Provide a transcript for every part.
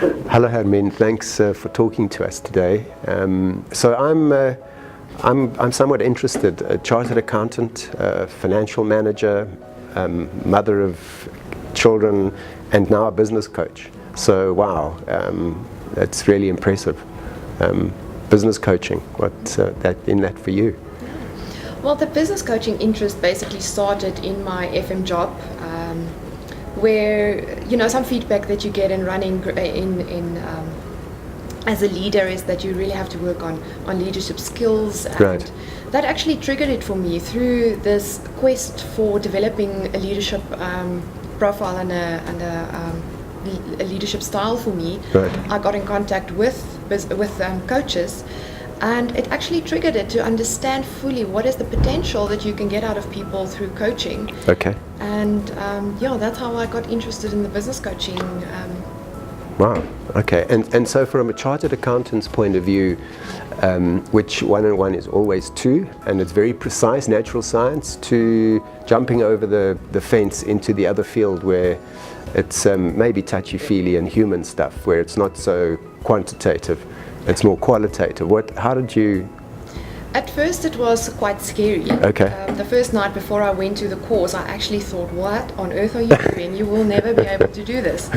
Hello, Hermien. Thanks for talking to us today. So I'm somewhat interested. A chartered accountant, financial manager, mother of children, and now a business coach. So wow, that's really impressive. Business coaching. What's in that for you? Well, the business coaching interest basically started in my FM job, where some feedback that you get in running as a leader is that you really have to work on leadership skills, and right. That actually triggered it for me through this quest for developing a leadership profile and a leadership style for me. Right. I got in contact with coaches. And it actually triggered it to understand fully what is the potential that you can get out of people through coaching. Okay. And that's how I got interested in the business coaching. Wow. Okay. And so from a chartered accountant's point of view, which 1 and 1 is always 2, and it's very precise, natural science, to jumping over the fence into the other field where it's maybe touchy-feely and human stuff, where it's not so quantitative. It's more qualitative. How did you? At first it was quite scary. Okay. The first night before I went to the course, I actually thought, what on earth are you doing? You will never be able to do this.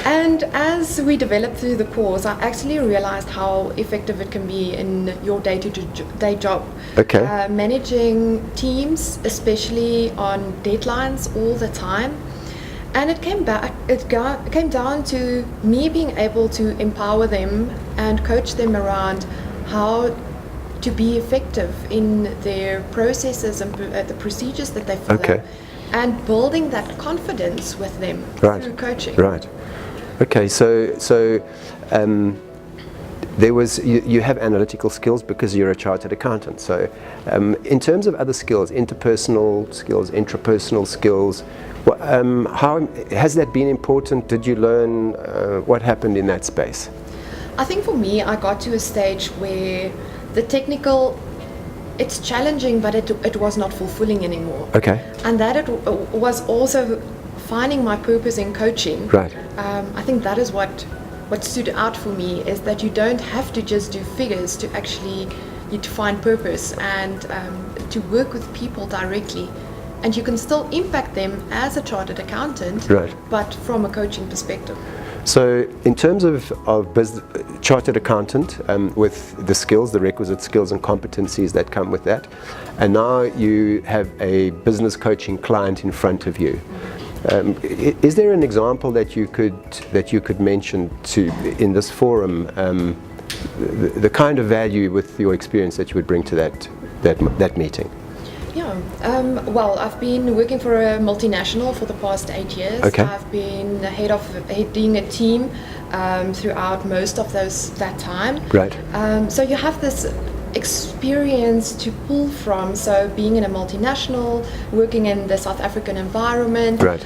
And as we developed through the course, I actually realized how effective it can be in your day-to-day job. Okay. Managing teams, especially on deadlines all the time. And it came down to me being able to empower them and coach them around how to be effective in their processes and the procedures that they follow, okay. And building that confidence with them right. through coaching. Right. Okay. So there was you have analytical skills because you're a chartered accountant. So in terms of other skills, interpersonal skills, intrapersonal skills. How has that been important? Did you learn what happened in that space? I think for me, I got to a stage where the technical, it's challenging, but it was not fulfilling anymore. Okay. And that it was also finding my purpose in coaching. Right. I think that is what stood out for me, is that you don't have to just do figures to actually to find purpose and to work with people directly. And you can still impact them as a chartered accountant, right. But from a coaching perspective. So in terms of chartered accountant, with the skills, the requisite skills and competencies that come with that, and now you have a business coaching client in front of you. Is there an example that you could mention in this forum, the kind of value with your experience that you would bring to that meeting? Yeah, well, I've been working for a multinational for the past 8 years. Okay. I've been heading a team throughout most of that time. Right. So you have this experience to pull from. So being in a multinational, working in the South African environment, right.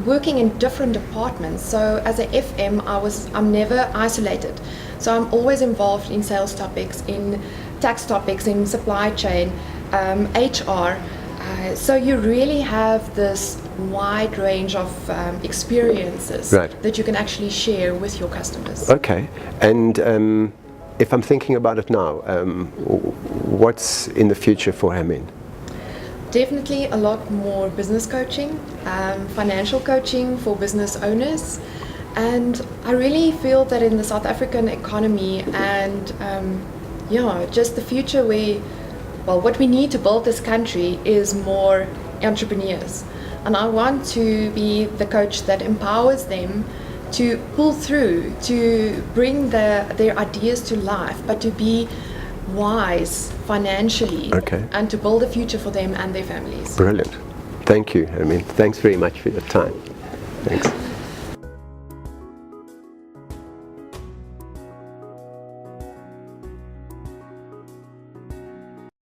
Working in different departments. So as a FM, I'm never isolated. So I'm always involved in sales topics, in tax topics, in supply chain. HR, so you really have this wide range of experiences, right. That you can actually share with your customers. Okay, and if I'm thinking about it now, what's in the future for Hermien? Definitely a lot more business coaching, financial coaching for business owners, and I really feel that in the South African economy and just the future what we need to build this country is more entrepreneurs. And I want to be the coach that empowers them to pull through, to bring their ideas to life, but to be wise financially, okay. And to build a future for them and their families. Brilliant. Thank you, Hermien. Thanks very much for your time. Thanks.